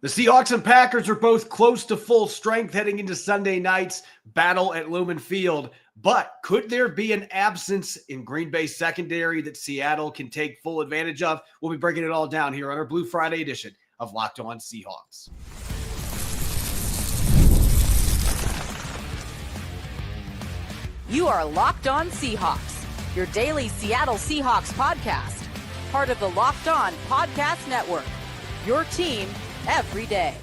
The Seahawks and Packers are both close to full strength heading into Sunday night's battle at Lumen Field. But could there be an absence in Green Bay's secondary that Seattle can take full advantage of? We'll be breaking it all down here on our Blue Friday edition of Locked On Seahawks. You are Locked On Seahawks, your daily Seattle Seahawks podcast, part of the Locked On Podcast Network, your team every day.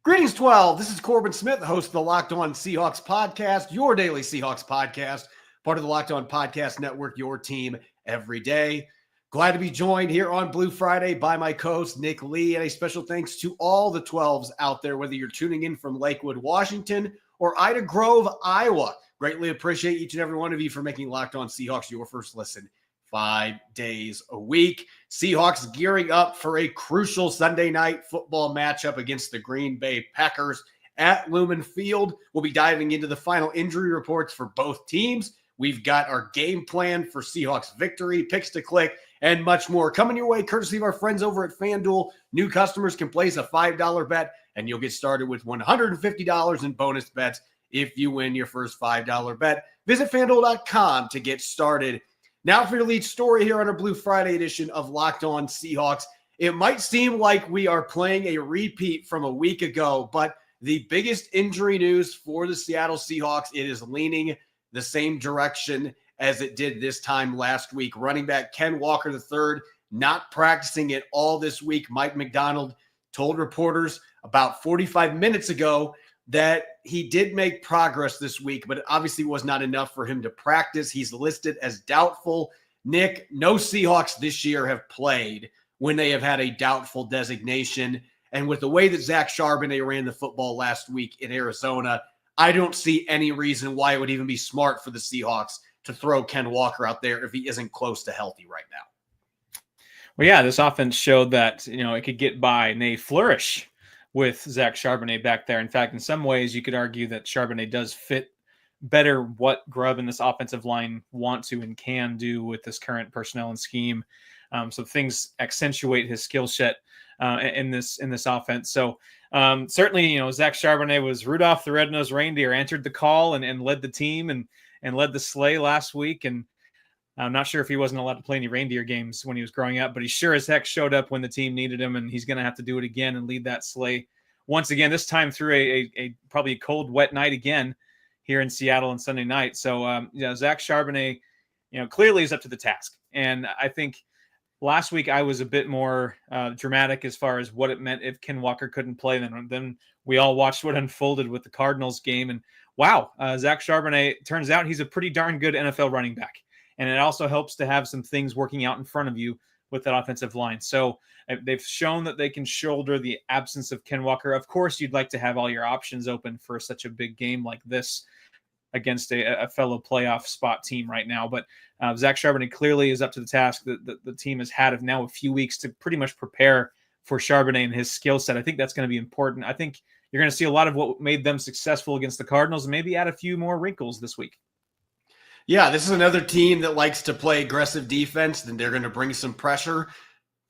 Greetings, 12. This is Corbin Smith, the host of the Locked On Seahawks podcast, your daily Seahawks podcast, part of the Locked On Podcast Network, your team every day. Glad to be joined here on Blue Friday by my co-host, Nick Lee, and a special thanks to all the 12s out there, whether you're tuning in from Lakewood, Washington, or Ida Grove, Iowa. Greatly appreciate each and every one of you for making Locked On Seahawks your first listen 5 days a week. Seahawks gearing up for a crucial Sunday night football matchup against the Green Bay Packers at Lumen Field. We'll be diving into the final injury reports for both teams. We've got our game plan for Seahawks victory, picks to click, and much more coming your way courtesy of our friends over at FanDuel. New customers can place a $5 bet, and you'll get started with $150 in bonus bets if you win your first $5 bet. Visit FanDuel.com to get started. Now for your lead story here on our Blue Friday edition of Locked On Seahawks. It might seem like we are playing a repeat from a week ago, but the biggest injury news for the Seattle Seahawks, it is leaning the same direction as it did this time last week. Running back Ken Walker III not practicing at all this week. Mike McDonald told reporters about 45 minutes ago that he did make progress this week, but it obviously was not enough for him to practice. He's listed as doubtful. Nick, no Seahawks this year have played when they have had a doubtful designation. And with the way that Zach Charbonnet ran the football last week in Arizona, I don't see any reason why it would even be smart for the Seahawks to throw Ken Walker out there if he isn't close to healthy right now. Well, yeah, this offense showed that, it could get by, nay, flourish with Zach Charbonnet back there. In fact, in some ways, you could argue that Charbonnet does fit better what Grubb and this offensive line want to and can do with this current personnel and scheme. So things accentuate his skill set in this offense. So certainly, Zach Charbonnet was Rudolph the Red-Nosed Reindeer, answered the call and led the team and led the sleigh last week. And I'm not sure if he wasn't allowed to play any reindeer games when he was growing up, but he sure as heck showed up when the team needed him, and he's going to have to do it again and lead that sleigh once again, this time through a probably a cold, wet night again here in Seattle on Sunday night. So, Zach Charbonnet, clearly is up to the task. And I think last week I was a bit more dramatic as far as what it meant if Ken Walker couldn't play. Then we all watched what unfolded with the Cardinals game. And wow, Zach Charbonnet, turns out he's a pretty darn good NFL running back. And it also helps to have some things working out in front of you with that offensive line. So they've shown that they can shoulder the absence of Ken Walker. Of course, you'd like to have all your options open for such a big game like this against a fellow playoff spot team right now. But Zach Charbonnet clearly is up to the task that the team has had of now a few weeks to pretty much prepare for Charbonnet and his skill set. I think that's going to be important. I think you're going to see a lot of what made them successful against the Cardinals and maybe add a few more wrinkles this week. Yeah, this is another team that likes to play aggressive defense, then they're going to bring some pressure.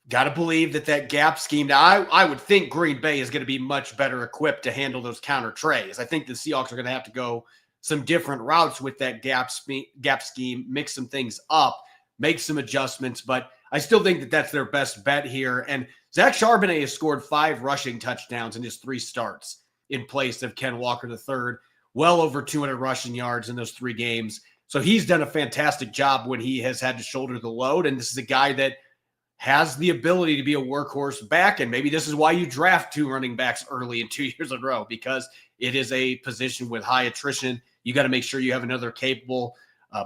Got to believe that gap scheme. Now, I would think Green Bay is going to be much better equipped to handle those counter trays. I think the Seahawks are going to have to go some different routes with that gap scheme, mix some things up, make some adjustments, but I still think that's their best bet here. And Zach Charbonnet has scored 5 rushing touchdowns in his 3 starts in place of Ken Walker III, well over 200 rushing yards in those 3 games. So he's done a fantastic job when he has had to shoulder the load. And this is a guy that has the ability to be a workhorse back. And maybe this is why you draft 2 running backs early in 2 years in a row, because it is a position with high attrition. You got to make sure you have another capable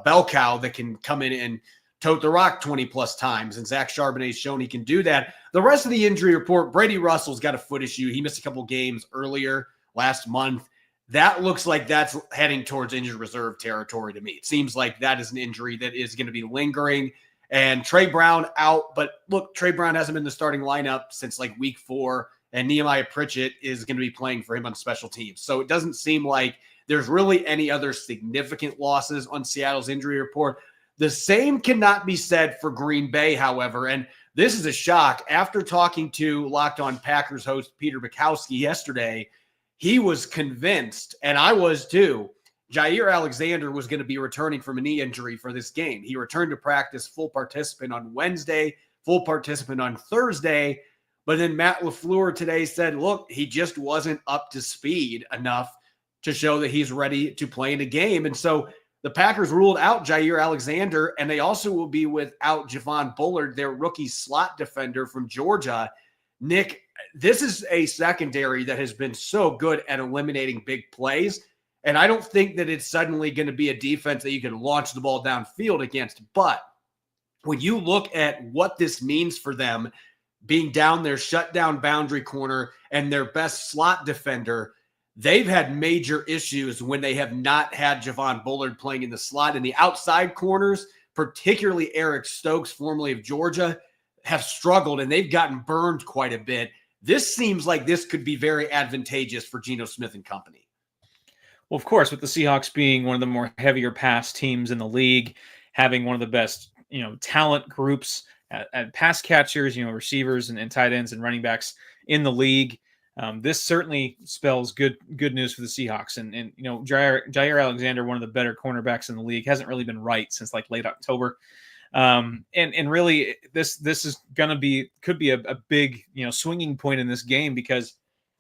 bell cow that can come in and tote the rock 20 plus times. And Zach Charbonnet's shown he can do that. The rest of the injury report, Brady Russell's got a foot issue. He missed a couple games earlier last month. That looks like that's heading towards injured reserve territory to me. It seems like that is an injury that is going to be lingering. And Trey Brown out. But look, Trey Brown hasn't been in the starting lineup since like week 4. And Nehemiah Pritchett is going to be playing for him on special teams. So it doesn't seem like there's really any other significant losses on Seattle's injury report. The same cannot be said for Green Bay, however. And This is a shock. After talking to Locked On Packers host Peter Bukowski yesterday, he was convinced, and I was too, Jaire Alexander was going to be returning from a knee injury for this game. He returned to practice, full participant on Wednesday, full participant on Thursday. But then Matt LaFleur today said, look, he just wasn't up to speed enough to show that he's ready to play in a game. And so the Packers ruled out Jaire Alexander, and they also will be without Javon Bullard, their rookie slot defender from Georgia. Nick, this is a secondary that has been so good at eliminating big plays. And I don't think that it's suddenly going to be a defense that you can launch the ball downfield against. But when you look at what this means for them, being down their shutdown boundary corner and their best slot defender, they've had major issues when they have not had Javon Bullard playing in the slot. And the outside corners, particularly Eric Stokes, formerly of Georgia, have struggled, and they've gotten burned quite a bit. This seems like this could be very advantageous for Geno Smith and company. Well, of course, with the Seahawks being one of the more heavier pass teams in the league, having one of the best, talent groups at pass catchers, receivers and tight ends and running backs in the league, this certainly spells good news for the Seahawks. And Jaire Alexander, one of the better cornerbacks in the league, hasn't really been right since like late October. And really, this is could be a big swinging point in this game, because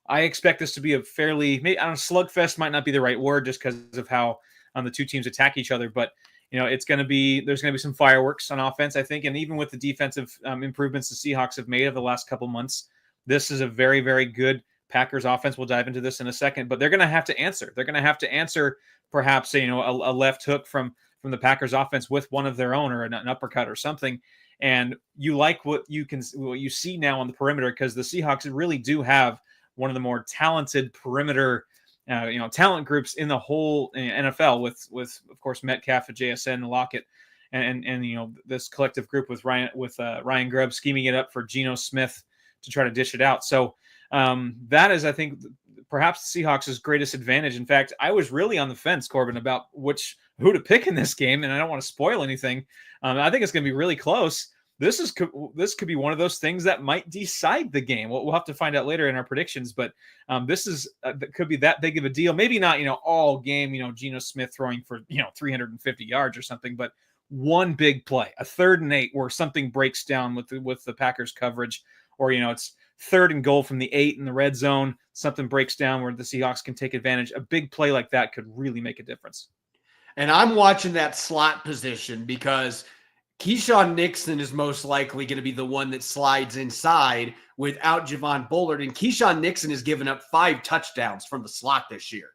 I expect this to be a fairly, maybe, I don't know, slugfest might not be the right word just because of how the two teams attack each other, but there's going to be some fireworks on offense, I think. And even with the defensive improvements the Seahawks have made over the last couple months, this is a very, very good Packers offense. We'll dive into this in a second, but they're going to have to answer. They're going to have to answer perhaps a left hook from the Packers offense with one of their own, or an uppercut or something. And you like what you see now on the perimeter, because the Seahawks really do have one of the more talented perimeter talent groups in the whole NFL, with of course Metcalf, JSN, Lockett, and this collective group with Ryan Grubb scheming it up for Geno Smith to try to dish it out. So that is, I think, perhaps the Seahawks' greatest advantage. In fact, I was really on the fence, Corbin, about who to pick in this game, and I don't want to spoil anything. I think it's going to be really close. This could be one of those things that might decide the game. We'll have to find out later in our predictions, but this could be that big of a deal. Maybe not, all game, Geno Smith throwing for, 350 yards or something, but one big play, a 3rd and 8 where something breaks down with the Packers coverage, or, it's 3rd and goal from the 8 in the red zone, something breaks down where the Seahawks can take advantage. A big play like that could really make a difference. And I'm watching that slot position because Keyshawn Nixon is most likely going to be the one that slides inside without Javon Bullard. And Keyshawn Nixon has given up 5 touchdowns from the slot this year.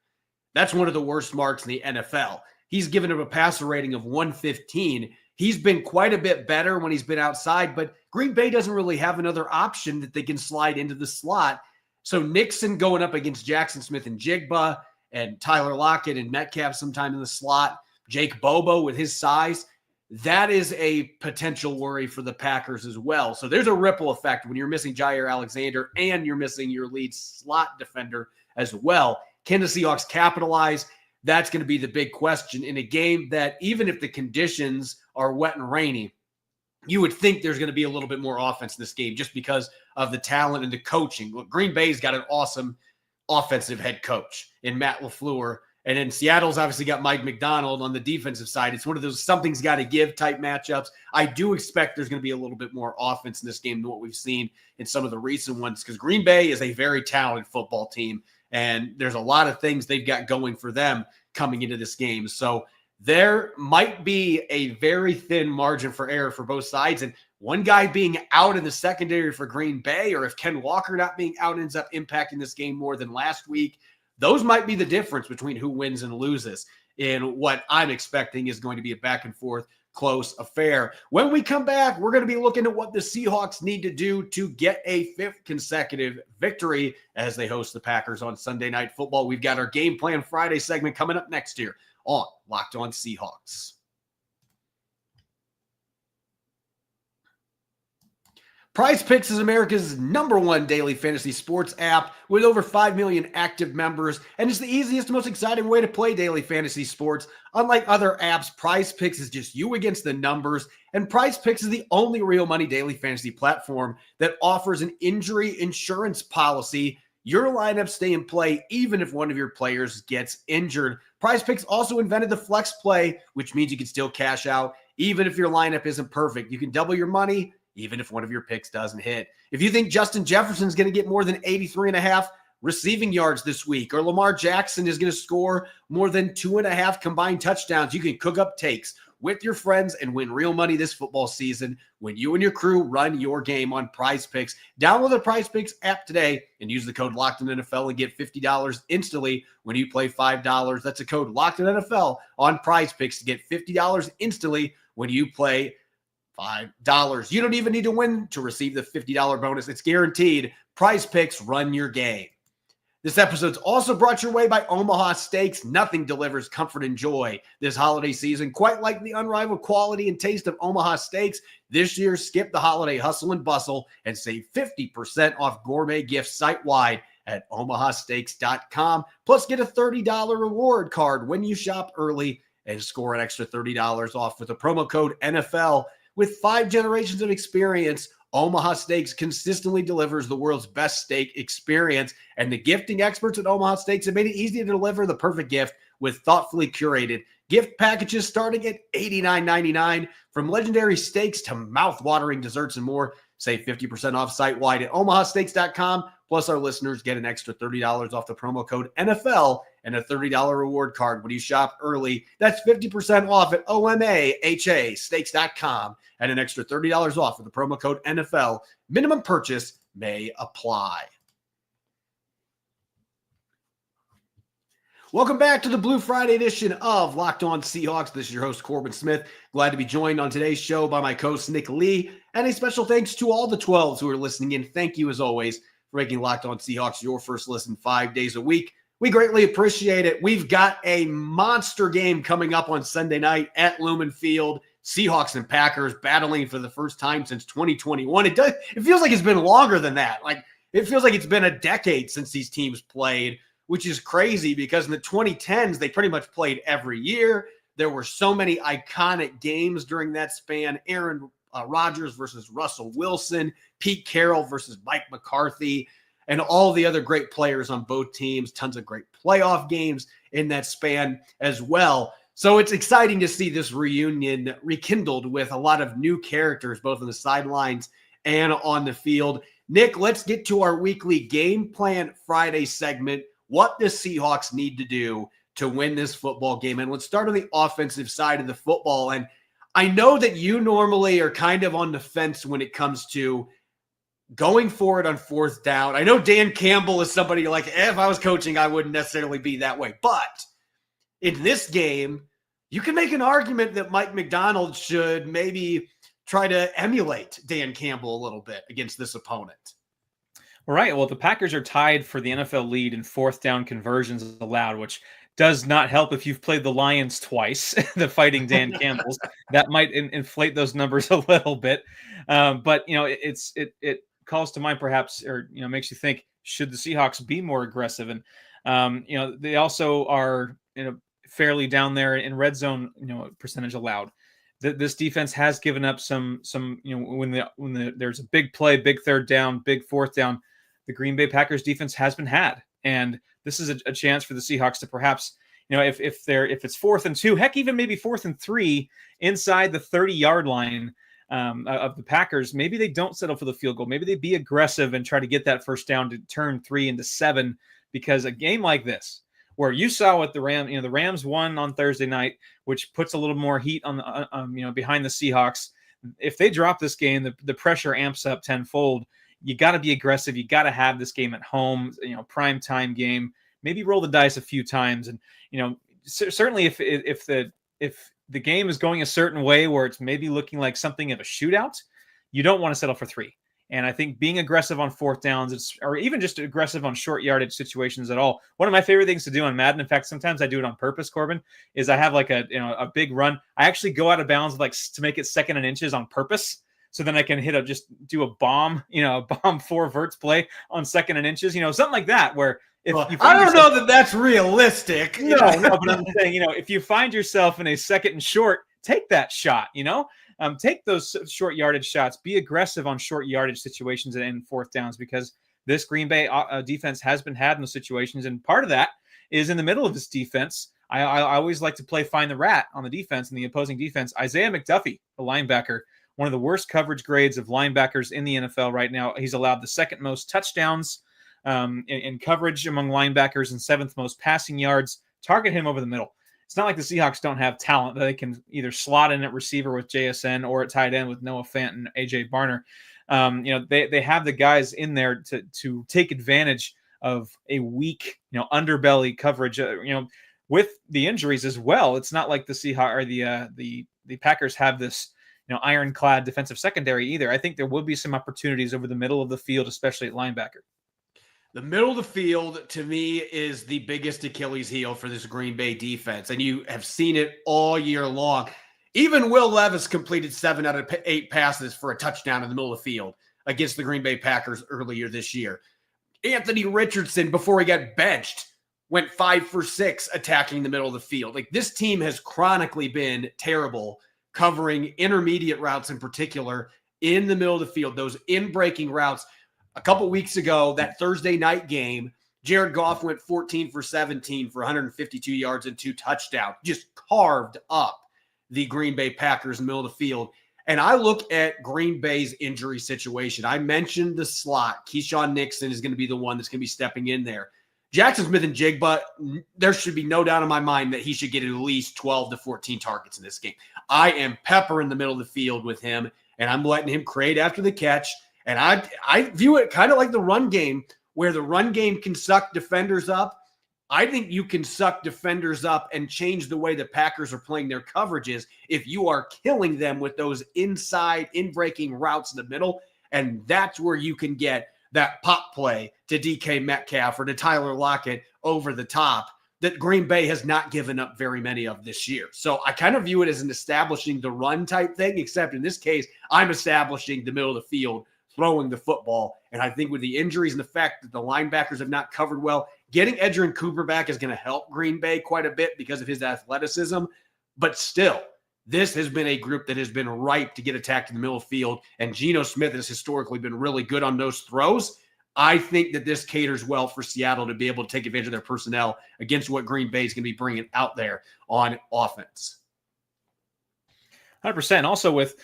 That's one of the worst marks in the NFL. He's given up a passer rating of 115. He's been quite a bit better when he's been outside, but Green Bay doesn't really have another option that they can slide into the slot. So Nixon going up against Jackson Smith and Jigba, and Tyler Lockett and Metcalf sometime in the slot, Jake Bobo with his size, that is a potential worry for the Packers as well. So there's a ripple effect when you're missing Jaire Alexander and you're missing your lead slot defender as well. Can the Seahawks capitalize? That's going to be the big question in a game that, even if the conditions are wet and rainy, you would think there's going to be a little bit more offense in this game just because of the talent and the coaching. Look, Green Bay's got an awesome offensive head coach in Matt LaFleur. And then Seattle's obviously got Mike McDonald on the defensive side. It's one of those something's got to give type matchups. I do expect there's going to be a little bit more offense in this game than what we've seen in some of the recent ones, because Green Bay is a very talented football team, and there's a lot of things they've got going for them coming into this game. So there might be a very thin margin for error for both sides. And one guy being out in the secondary for Green Bay, or if Ken Walker not being out ends up impacting this game more than last week, those might be the difference between who wins and loses in what I'm expecting is going to be a back and forth close affair. When we come back, we're going to be looking at what the Seahawks need to do to get a 5th consecutive victory as they host the Packers on Sunday Night Football. We've got our Game Plan Friday segment coming up next year on Locked On Seahawks. Prize Picks is America's #1 daily fantasy sports app with over 5 million active members, and it's the easiest, most exciting way to play daily fantasy sports. Unlike other apps, Prize Picks is just you against the numbers, and Prize Picks is the only real money daily fantasy platform that offers an injury insurance policy. Your lineups stay in play even if one of your players gets injured. Prize Picks also invented the flex play, which means you can still cash out even if your lineup isn't perfect. You can double your money even if one of your picks doesn't hit. If you think Justin Jefferson's going to get more than 83.5 receiving yards this week, or Lamar Jackson is going to score more than 2.5 combined touchdowns, you can cook up takes with your friends and win real money this football season when you and your crew run your game on Prize Picks. Download the Prize Picks app today and use the code LOCKEDONNFL and get $50 instantly when you play $5. That's a code LOCKEDONNFL on Prize Picks to get $50 instantly when you play $5. You don't even need to win to receive the $50 bonus. It's guaranteed. Prize Picks, run your game. This episode's also brought your way by Omaha Steaks. Nothing delivers comfort and joy this holiday season quite like the unrivaled quality and taste of Omaha Steaks. This year, skip the holiday hustle and bustle and save 50% off gourmet gifts site-wide at omahasteaks.com. Plus, get a $30 reward card when you shop early and score an extra $30 off with the promo code NFL. With 5 generations of experience, Omaha Steaks consistently delivers the world's best steak experience, and the gifting experts at Omaha Steaks have made it easy to deliver the perfect gift with thoughtfully curated gift packages starting at $89.99. From legendary steaks to mouth-watering desserts and more, save 50% off site-wide at omahasteaks.com. Plus, our listeners get an extra $30 off the promo code NFL and a $30 reward card when you shop early. That's 50% off at omahasteaks.com and an extra $30 off with the promo code NFL. Minimum purchase may apply. Welcome back to the Blue Friday edition of Locked On Seahawks. This is your host, Corbin Smith. Glad to be joined on today's show by my co-host, Nick Lee. And a special thanks to all the 12s who are listening in. Thank you, as always, for making Locked On Seahawks your first listen 5 days a week. We greatly appreciate it. We've got a monster game coming up on Sunday night at Lumen Field. Seahawks and Packers battling for the first time since 2021. It feels like it's been longer than that. Like, it feels like it's been a decade since these teams played, which is crazy because in the 2010s, they pretty much played every year. There were so many iconic games during that span. Aaron Rodgers versus Russell Wilson, Pete Carroll versus Mike McCarthy, and all the other great players on both teams. Tons of great playoff games in that span as well. So it's exciting to see this reunion rekindled with a lot of new characters, both on the sidelines and on the field. Nick, let's get to our weekly Game Plan Friday segment. What the Seahawks need to do to win this football game. And let's start on the offensive side of the football. And I know that you normally are kind of on the fence when it comes to going for it on 4th down. I know Dan Campbell is somebody like, if I was coaching, I wouldn't necessarily be that way. But in this game, you can make an argument that Mike McDonald should maybe try to emulate Dan Campbell a little bit against this opponent. All right. Well, the Packers are tied for the NFL lead in 4th down conversions allowed, which does not help if you've played the Lions twice, the Fighting Dan Campbells. That might inflate those numbers a little bit. But, you know, it calls to mind perhaps, or, you know, makes you think, should the Seahawks be more aggressive? And, you know, they also are, you know, fairly down there in red zone, you know, percentage allowed. This defense has given up some, you know, when there's a big play, big 3rd down, big 4th down, the Green Bay Packers defense has been had. And this is a chance for the Seahawks to perhaps, you know, if it's 4th and 2, heck, even maybe 4th and 3 inside the 30-yard line of the Packers, maybe they don't settle for the field goal. Maybe they be aggressive and try to get that 1st down to turn 3 into 7, because a game like this, where you saw what the Rams won on Thursday night, which puts a little more heat on the, you know, behind the Seahawks. If they drop this game, the pressure amps up tenfold. You got to be aggressive. You got to have this game at home, you know, prime time game. Maybe roll the dice a few times, and, you know, certainly if the game is going a certain way where it's maybe looking like something of a shootout, you don't want to settle for 3. And I think being aggressive on 4th downs, or even just aggressive on short yardage situations at all. One of my favorite things to do on Madden, in fact, sometimes I do it on purpose, Corbin, is I have like a big run. I actually go out of bounds like to make it 2nd and inches on purpose. so then I can do a bomb, a bomb 4 verts play on 2nd and inches, something like that, where I don't know that that's realistic. No, but I'm saying, if you find yourself in a 2nd and short, take that shot, take those short yardage shots, be aggressive on short yardage situations and 4th downs, because this Green Bay defense has been had in those situations. And part of that is in the middle of this defense. I always like to play find the rat on the defense and the opposing defense. Isaiah McDuffie, the linebacker, one of the worst coverage grades of linebackers in the NFL right now. He's allowed the 2nd most touchdowns in coverage among linebackers and 7th most passing yards. Target him over the middle. It's not like the Seahawks don't have talent that they can either slot in at receiver with JSN or at tight end with Noah Fant and AJ Barner. They have the guys in there to take advantage of a weak, underbelly coverage. With the injuries as well, it's not like the Seahawks or the Packers have this ironclad defensive secondary either. I think there will be some opportunities over the middle of the field, especially at linebacker. The middle of the field, to me, is the biggest Achilles heel for this Green Bay defense, and you have seen it all year long. Even Will Levis completed 7 out of 8 passes for a touchdown in the middle of the field against the Green Bay Packers earlier this year. Anthony Richardson, before he got benched, went 5 for 6 attacking the middle of the field. Like, this team has chronically been terrible covering intermediate routes in particular in the middle of the field, those in-breaking routes. A couple weeks ago, that Thursday night game, Jared Goff went 14 for 17 for 152 yards and 2 touchdowns, just carved up the Green Bay Packers in the middle of the field. And I look at Green Bay's injury situation. I mentioned the slot. Keyshawn Nixon is going to be the one that's going to be stepping in there. Jackson Smith-Njigba, there should be no doubt in my mind that he should get at least 12 to 14 targets in this game. I am pepper in the middle of the field with him, and I'm letting him create after the catch. And I view it kind of like the run game, where the run game can suck defenders up. I think you can suck defenders up and change the way the Packers are playing their coverages if you are killing them with those inside, in-breaking routes in the middle. And that's where you can get that pop play to DK Metcalf or to Tyler Lockett over the top that Green Bay has not given up very many of this year. So I kind of view it as an establishing the run type thing, except in this case, I'm establishing the middle of the field, throwing the football. And I think with the injuries and the fact that the linebackers have not covered well, getting Edgerrin Cooper back is going to help Green Bay quite a bit because of his athleticism. But still, this has been a group that has been ripe to get attacked in the middle of the field. And Geno Smith has historically been really good on those throws. I think that this caters well for Seattle to be able to take advantage of their personnel against what Green Bay is going to be bringing out there on offense. 100%. Also with,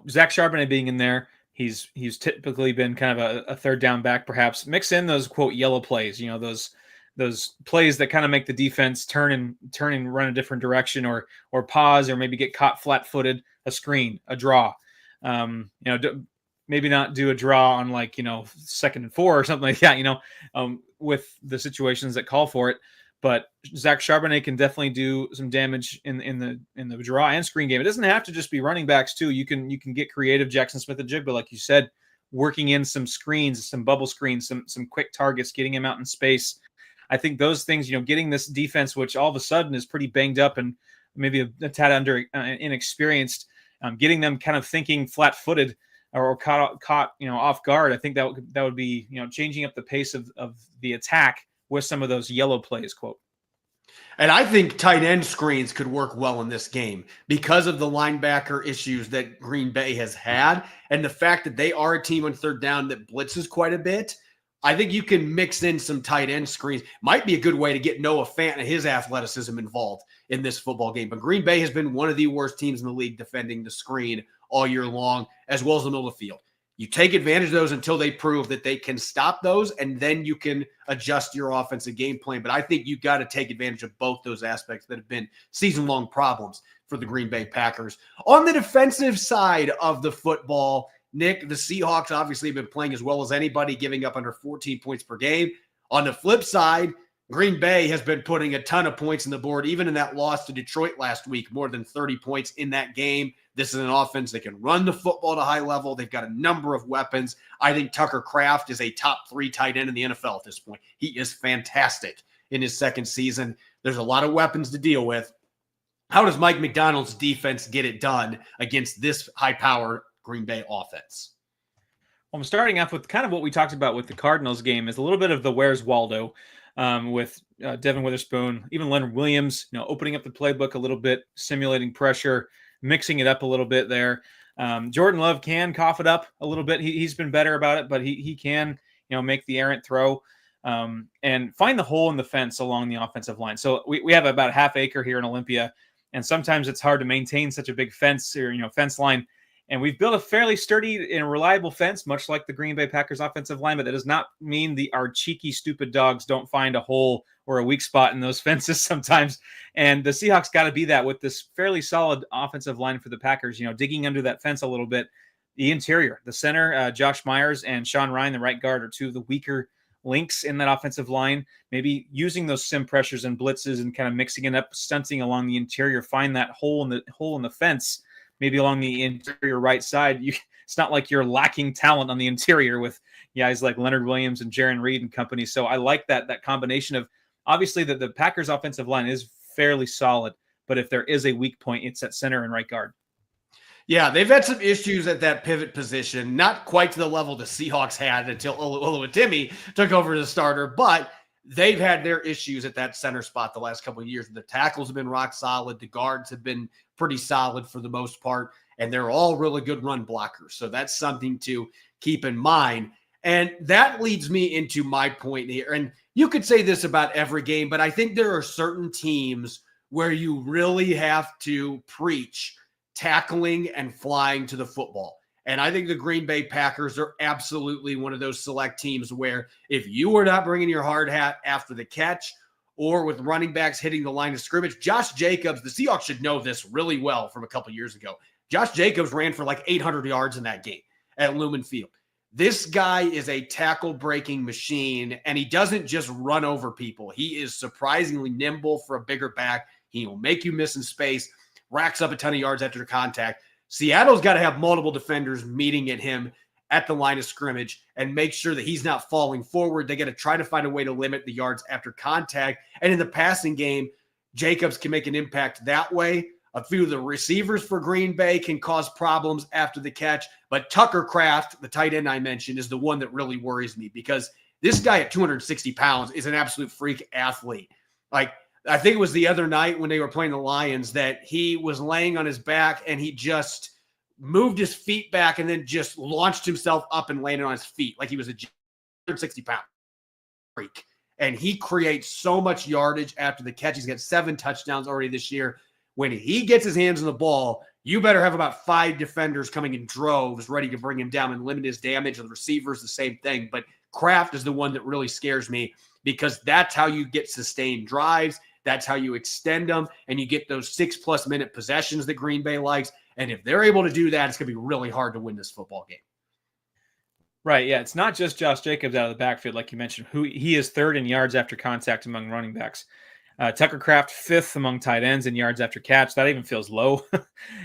Zach Charbonnet being in there, He's typically been kind of a 3rd down back, perhaps. Mix in those, quote, yellow plays, those plays that kind of make the defense turn and run a different direction or pause or maybe get caught flat-footed, a screen, a draw. Maybe not do a draw on 2nd and 4 or something like that, with the situations that call for it. But Zach Charbonnet can definitely do some damage in the draw and screen game. It doesn't have to just be running backs too. You can get creative. Jackson Smith-Njigba, like you said, working in some screens, some bubble screens, some quick targets, getting him out in space. I think those things, getting this defense, which all of a sudden is pretty banged up and maybe a tad under inexperienced, getting them kind of thinking flat-footed or caught off guard. I think that would be changing up the pace of the attack with some of those yellow plays, quote. And I think tight end screens could work well in this game because of the linebacker issues that Green Bay has had and the fact that they are a team on 3rd down that blitzes quite a bit. I think you can mix in some tight end screens. Might be a good way to get Noah Fant and his athleticism involved in this football game. But Green Bay has been one of the worst teams in the league defending the screen all year long, as well as the middle of the field. You take advantage of those until they prove that they can stop those, and then you can adjust your offensive game plan. But I think you've got to take advantage of both those aspects that have been season-long problems for the Green Bay Packers. On the defensive side of the football, Nick, the Seahawks obviously have been playing as well as anybody, giving up under 14 points per game. On the flip side, Green Bay has been putting a ton of points on the board, even in that loss to Detroit last week, more than 30 points in that game. This is an offense that can run the football at a high level. They've got a number of weapons. I think Tucker Kraft is a top 3 tight end in the NFL at this point. He is fantastic in his 2nd season. There's a lot of weapons to deal with. How does Mike McDonald's defense get it done against this high-power Green Bay offense? Well, I'm starting off with kind of what we talked about with the Cardinals game is a little bit of the Where's Waldo with Devin Witherspoon, even Leonard Williams, opening up the playbook a little bit, simulating pressure, mixing it up a little bit there. Jordan Love can cough it up a little bit. He's been better about it, but he can, make the errant throw and find the hole in the fence along the offensive line. So we have about a half acre here in Olympia, and sometimes it's hard to maintain such a big fence or, fence line. And we've built a fairly sturdy and reliable fence, much like the Green Bay Packers offensive line, but that does not mean our cheeky, stupid dogs don't find a hole or a weak spot in those fences sometimes. And the Seahawks got to be that with this fairly solid offensive line for the Packers, digging under that fence a little bit. The interior, the center, Josh Myers and Sean Ryan, the right guard, are two of the weaker links in that offensive line. Maybe using those sim pressures and blitzes and kind of mixing it up, stunting along the interior, find that hole in the fence. Maybe along the interior right side. It's not like you're lacking talent on the interior with guys like Leonard Williams and Jaron Reed and company. So I like that combination of, obviously, the Packers offensive line is fairly solid, but if there is a weak point, it's at center and right guard. Yeah, they've had some issues at that pivot position, not quite to the level the Seahawks had until Oluwatimi took over as a starter, but they've had their issues at that center spot the last couple of years. The tackles have been rock solid. The guards have been pretty solid for the most part, and they're all really good run blockers. So that's something to keep in mind. And that leads me into my point here. And you could say this about every game, but I think there are certain teams where you really have to preach tackling and flying to the football. And I think the Green Bay Packers are absolutely one of those select teams where if you were not bringing your hard hat after the catch or with running backs hitting the line of scrimmage, Josh Jacobs, the Seahawks should know this really well from a couple years ago. Josh Jacobs ran for like 800 yards in that game at Lumen Field. This guy is a tackle-breaking machine, and he doesn't just run over people. He is surprisingly nimble for a bigger back. He will make you miss in space, racks up a ton of yards after contact. Seattle's got to have multiple defenders meeting at him at the line of scrimmage and make sure that he's not falling forward. They got to try to find a way to limit the yards after contact. And in the passing game, Jacobs can make an impact that way. A few of the receivers for Green Bay can cause problems after the catch. But Tucker Kraft, the tight end I mentioned, is the one that really worries me because this guy at 260 pounds is an absolute freak athlete. Like, I think it was the other night when they were playing the Lions that he was laying on his back and he just moved his feet back and then just launched himself up and landed on his feet like he was a 260-pound freak. And he creates so much yardage after the catch. He's got 7 touchdowns already this year. When he gets his hands on the ball, you better have about 5 defenders coming in droves ready to bring him down and limit his damage. And the receivers, the same thing. But Kraft is the one that really scares me because that's how you get sustained drives. That's how you extend them, and you get those 6+ minute possessions that Green Bay likes. And if they're able to do that, it's going to be really hard to win this football game. Right, yeah. It's not just Josh Jacobs out of the backfield, like you mentioned, who he is 3rd in yards after contact among running backs. Tucker Kraft 5th among tight ends in yards after catch. That even feels low.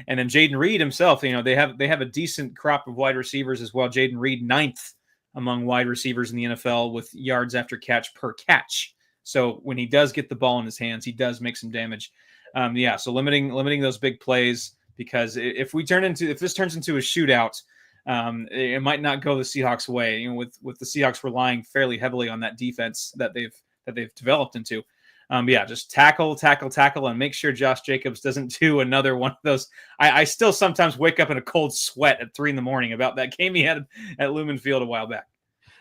And then Jaden Reed himself, they have a decent crop of wide receivers as well. Jaden Reed 9th among wide receivers in the NFL with yards after catch per catch. So when he does get the ball in his hands, he does make some damage. So limiting those big plays, because if this turns into a shootout, it might not go the Seahawks' way. With the Seahawks relying fairly heavily on that defense that they've developed into. Just tackle, and make sure Josh Jacobs doesn't do another one of those. I still sometimes wake up in a cold sweat at 3 a.m. about that game he had at Lumen Field a while back.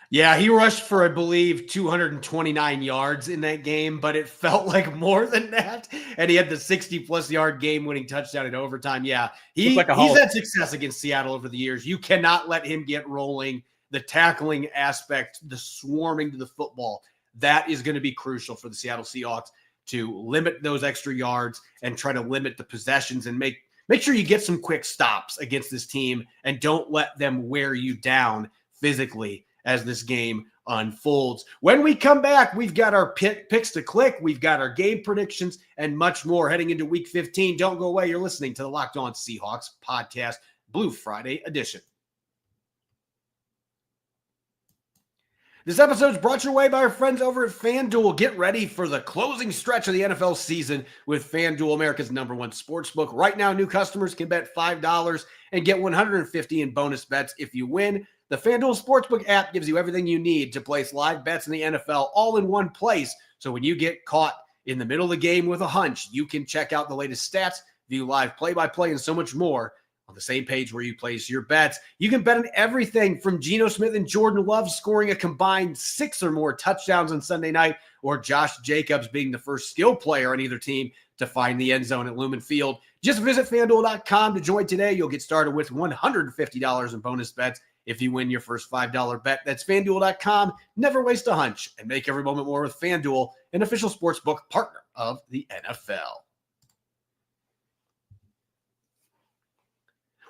Yeah, he rushed for, I believe, 229 yards in that game, but it felt like more than that. And he had the 60+ yard game-winning touchdown in overtime. Yeah, he's had success against Seattle over the years. You cannot let him get rolling. The tackling aspect, the swarming to the football, that is going to be crucial for the Seattle Seahawks to limit those extra yards and try to limit the possessions and make sure you get some quick stops against this team and don't let them wear you down physically as this game unfolds. When we come back, we've got our picks to click, we've got our game predictions, and much more heading into Week 15. Don't go away. You're listening to the Locked On Seahawks podcast, Blue Friday edition. This episode is brought your way by our friends over at FanDuel. Get ready for the closing stretch of the NFL season with FanDuel, America's #1 sportsbook. Right now, new customers can bet $5 and get $150 in bonus bets if you win. The FanDuel Sportsbook app gives you everything you need to place live bets in the NFL all in one place. So when you get caught in the middle of the game with a hunch, you can check out the latest stats, view live play-by-play, and so much more on the same page where you place your bets. You can bet on everything from Geno Smith and Jordan Love scoring a combined 6 or more touchdowns on Sunday night, or Josh Jacobs being the first skill player on either team to find the end zone at Lumen Field. Just visit FanDuel.com to join today. You'll get started with $150 in bonus bets if you win your first $5 bet. That's FanDuel.com. Never waste a hunch and make every moment more with FanDuel, an official sportsbook partner of the NFL.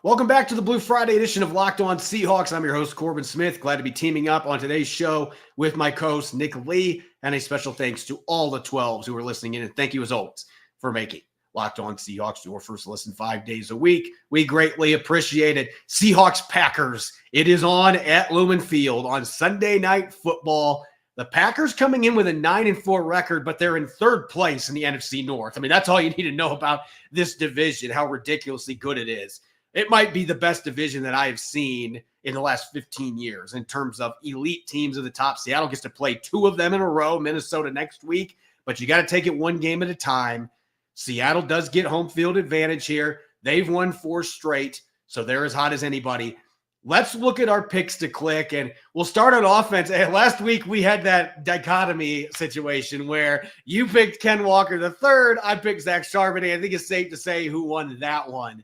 Welcome back to the Blue Friday edition of Locked On Seahawks. I'm your host, Corbin Smith. Glad to be teaming up on today's show with my co-host, Nick Lee. And a special thanks to all the 12s who are listening in. And thank you, as always, for making Locked On Seahawks your first listen 5 days a week. We greatly appreciate it. Seahawks-Packers. It is on at Lumen Field on Sunday Night Football. The Packers coming in with a 9-4 record, but they're in third place in the NFC North. I mean, that's all you need to know about this division, how ridiculously good it is. It might be the best division that I have seen in the last 15 years in terms of elite teams at the top. Seattle gets to play 2 of them in a row, Minnesota next week, but you got to take it one game at a time. Seattle does get home field advantage here. They've won 4 straight, so they're as hot as anybody. Let's look at our picks to click, and we'll start on offense. Last week, we had that dichotomy situation where you picked Ken Walker III, I picked Zach Charbonnet. I think it's safe to say who won that one.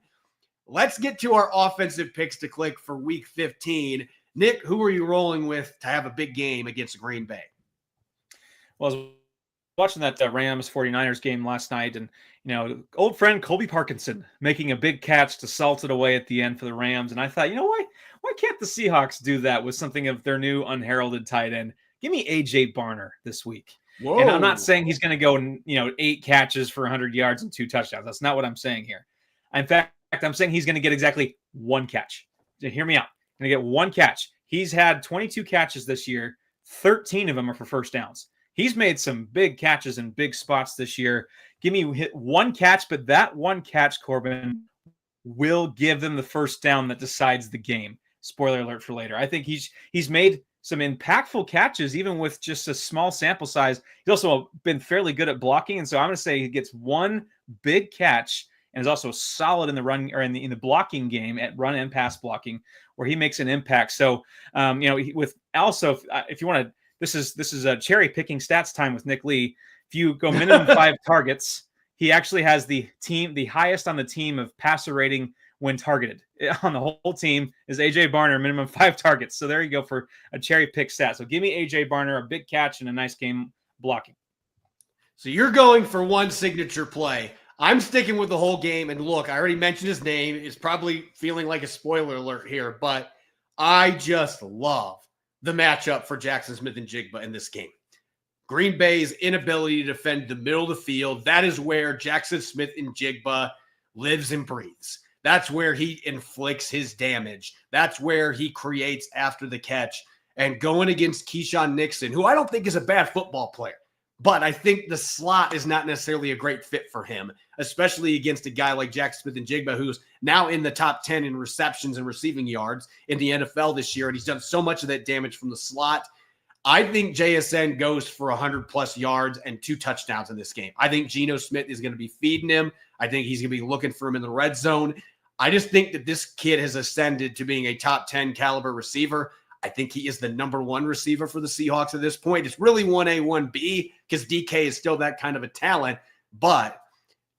Let's get to our offensive picks to click for week 15. Nick, who are you rolling with to have a big game against Green Bay? Well, I was watching that Rams 49ers game last night, and old friend Colby Parkinson making a big catch to salt it away at the end for the Rams. And I thought, why can't the Seahawks do that with something of their new unheralded tight end? Give me AJ Barner this week. Whoa. And I'm not saying he's going to go 8 catches for 100 yards and 2 touchdowns. That's not what I'm saying here. In fact, I'm saying he's going to get exactly 1 catch. Hear me out. Going to get 1 catch. He's had 22 catches this year. 13 of them are for first downs. He's made some big catches in big spots this year. Give me 1 catch, but that 1 catch, Corbin, will give them the first down that decides the game. Spoiler alert for later. I think he's made some impactful catches, even with just a small sample size. He's also been fairly good at blocking, and so I'm going to say he gets 1 big catch and is also solid in the run or in the blocking game at run and pass blocking, where he makes an impact. So, with also, if you want to, this is a cherry picking stats time with Nick Lee. If you go minimum 5 targets, he actually has the highest on the team of passer rating when targeted on the whole team is AJ Barner, minimum 5 targets. So there you go for a cherry pick stat. So give me AJ Barner, a big catch and a nice game blocking. So you're going for 1 signature play. I'm sticking with the whole game. And look, I already mentioned his name. It's probably feeling like a spoiler alert here, but I just love the matchup for Jackson Smith and Jigba in this game. Green Bay's inability to defend the middle of the field. That is where Jackson Smith and Jigba lives and breathes. That's where he inflicts his damage. That's where he creates after the catch. And going against Keyshawn Nixon, who I don't think is a bad football player, but I think the slot is not necessarily a great fit for him, especially against a guy like Jackson Smith and Jigba, who's now in the top 10 in receptions and receiving yards in the NFL this year. And he's done so much of that damage from the slot. I think JSN goes for 100-plus yards and 2 touchdowns in this game. I think Geno Smith is going to be feeding him. I think he's going to be looking for him in the red zone. I just think that this kid has ascended to being a top 10 caliber receiver. I think he is the number 1 receiver for the Seahawks at this point. It's really 1A, 1B because DK is still that kind of a talent. But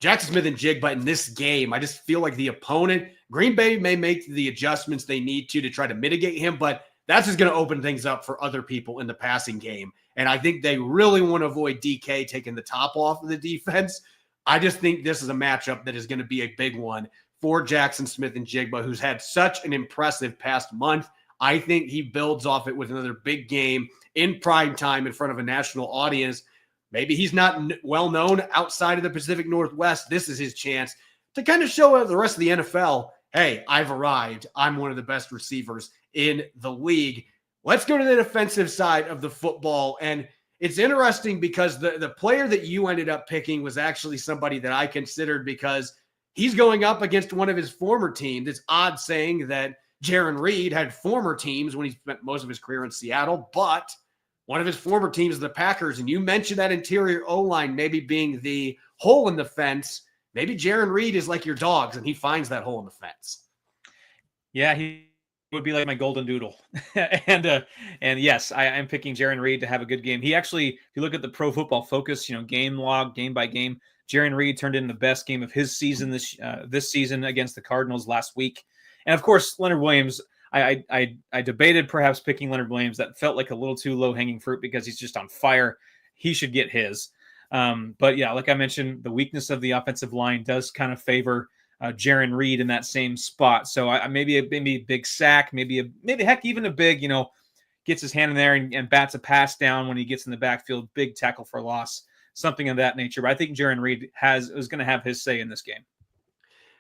Jackson Smith and Jigba in this game, I just feel like the opponent, Green Bay may make the adjustments they need to try to mitigate him, but that's just going to open things up for other people in the passing game. And I think they really want to avoid DK taking the top off of the defense. I just think this is a matchup that is going to be a big one for Jackson Smith and Jigba, who's had such an impressive past month. I think he builds off it with another big game in prime time in front of a national audience. Maybe he's not well known outside of the Pacific Northwest. This is his chance to kind of show the rest of the NFL, hey, I've arrived. I'm one of the best receivers in the league. Let's go to the defensive side of the football. And it's interesting because the player that you ended up picking was actually somebody that I considered because he's going up against one of his former teams. It's odd saying that Jaire Reed had former teams when he spent most of his career in Seattle, but one of his former teams is the Packers. And you mentioned that interior O-line maybe being the hole in the fence. Maybe Jaire Reed is like your dogs and he finds that hole in the fence. Yeah, he would be like my golden doodle. and yes, I'm picking Jaire Reed to have a good game. He actually, if you look at the Pro Football Focus, game log, game by game, Jaire Reed turned in the best game of his season this season against the Cardinals last week. And of course, Leonard Williams, I debated perhaps picking Leonard Williams. That felt like a little too low-hanging fruit because he's just on fire. He should get his. But yeah, like I mentioned, the weakness of the offensive line does kind of favor Jaire Reed in that same spot. So maybe a big sack, maybe heck, even a big, gets his hand in there and bats a pass down when he gets in the backfield, big tackle for loss, something of that nature. But I think Jaire Reed is going to have his say in this game.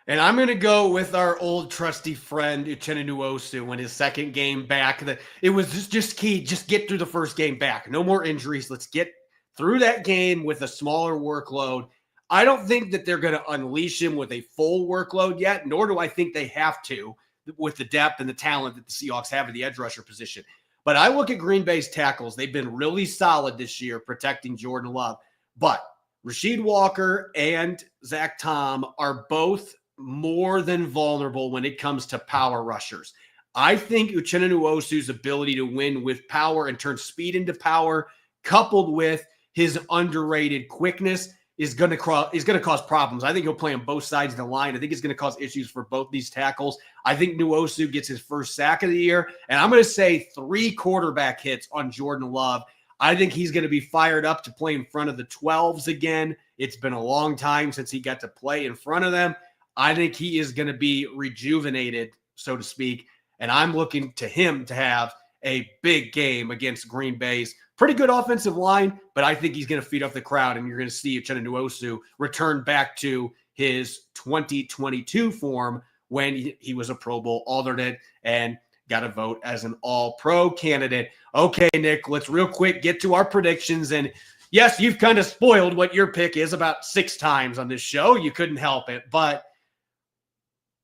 And I'm going to go with our old trusty friend, Uchenna Nwosu, in his second game back. It was just key. Just get through the first game back. No more injuries. Let's get through that game with a smaller workload. I don't think that they're going to unleash him with a full workload yet, nor do I think they have to with the depth and the talent that the Seahawks have at the edge rusher position. But I look at Green Bay's tackles. They've been really solid this year protecting Jordan Love. But Rasheed Walker and Zach Tom are both more than vulnerable when it comes to power rushers. I think Uchenna Nwosu's ability to win with power and turn speed into power, coupled with his underrated quickness, is going to cause problems. I think he'll play on both sides of the line. I think it's going to cause issues for both these tackles. I think Nwosu gets his first sack of the year, and I'm going to say 3 quarterback hits on Jordan Love. I think he's going to be fired up to play in front of the 12s again. It's been a long time since he got to play in front of them. I think he is going to be rejuvenated, so to speak, and I'm looking to him to have a big game against Green Bay's pretty good offensive line, but I think he's going to feed off the crowd, and you're going to see Uchenna Nwosu return back to his 2022 form when he was a Pro Bowl alternate and got a vote as an all-pro candidate. Okay, Nick, let's real quick get to our predictions. And yes, you've kind of spoiled what your pick is about 6 times on this show. You couldn't help it, but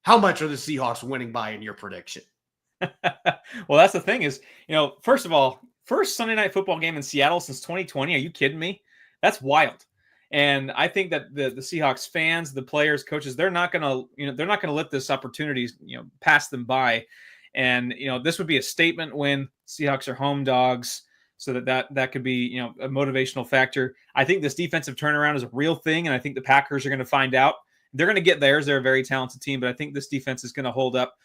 how much are the Seahawks winning by in your prediction? Well, that's the thing is, first of all, first Sunday night football game in Seattle since 2020. Are you kidding me? That's wild. And I think that the Seahawks fans, the players, coaches, they're not going to let this opportunity, pass them by. And, this would be a statement win. Seahawks are home dogs. So that could be, a motivational factor. I think this defensive turnaround is a real thing. And I think the Packers are going to find out. They're going to get theirs. They're a very talented team, but I think this defense is going to hold up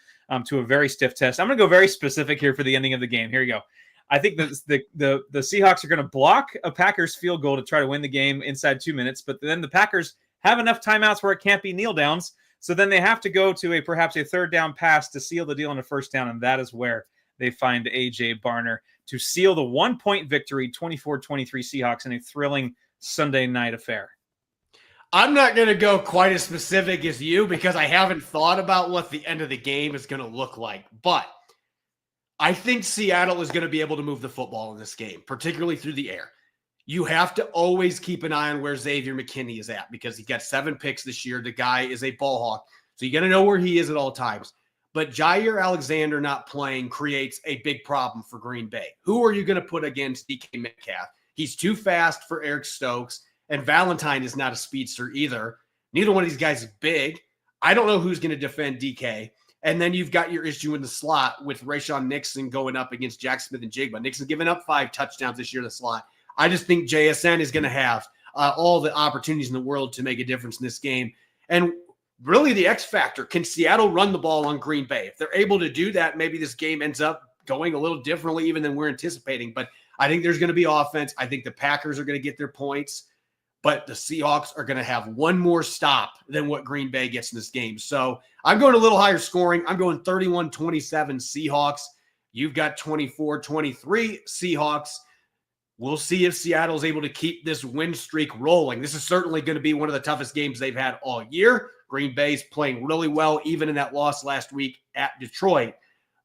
to a very stiff test. I'm going to go very specific here for the ending of the game. Here you go. I think that the Seahawks are going to block a Packers field goal to try to win the game inside 2 minutes, but then the Packers have enough timeouts where it can't be kneel downs. So then they have to go to perhaps a third down pass to seal the deal on a first down, and that is where they find A.J. Barner to seal the 1-point victory, 24-23 Seahawks in a thrilling Sunday night affair. I'm not going to go quite as specific as you because I haven't thought about what the end of the game is going to look like. But I think Seattle is going to be able to move the football in this game, particularly through the air. You have to always keep an eye on where Xavier McKinney is at because he got 7 picks this year. The guy is a ball hawk. So you got to know where he is at all times. But Jaire Alexander not playing creates a big problem for Green Bay. Who are you going to put against DK Metcalf? He's too fast for Eric Stokes. And Valentine is not a speedster either. Neither one of these guys is big. I don't know who's going to defend DK. And then you've got your issue in the slot with Rayshon Nixon going up against Jack Smith and Jigba. Nixon's given up 5 touchdowns this year in the slot. I just think JSN is going to have all the opportunities in the world to make a difference in this game. And really the X factor, can Seattle run the ball on Green Bay? If they're able to do that, maybe this game ends up going a little differently even than we're anticipating. But I think there's going to be offense. I think the Packers are going to get their points. But the Seahawks are going to have one more stop than what Green Bay gets in this game. So I'm going a little higher scoring. I'm going 31-27 Seahawks. You've got 24-23 Seahawks. We'll see if Seattle is able to keep this win streak rolling. This is certainly going to be one of the toughest games they've had all year. Green Bay's playing really well, even in that loss last week at Detroit.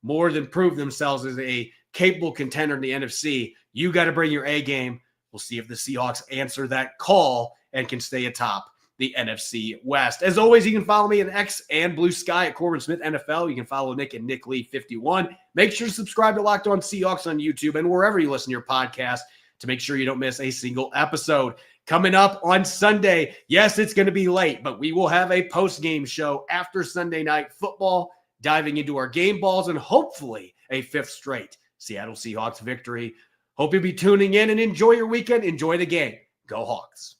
More than proved themselves as a capable contender in the NFC. You got to bring your A game. We'll see if the Seahawks answer that call and can stay atop the NFC West. As always, you can follow me on X and Blue Sky at Corbin Smith NFL. You can follow Nick at Nick Lee 51. Make sure to subscribe to Locked On Seahawks on YouTube and wherever you listen to your podcast to make sure you don't miss a single episode. Coming up on Sunday, yes, it's going to be late, but we will have a post-game show after Sunday Night Football, diving into our game balls and hopefully a fifth straight Seattle Seahawks victory. Hope you'll be tuning in and enjoy your weekend. Enjoy the game. Go Hawks.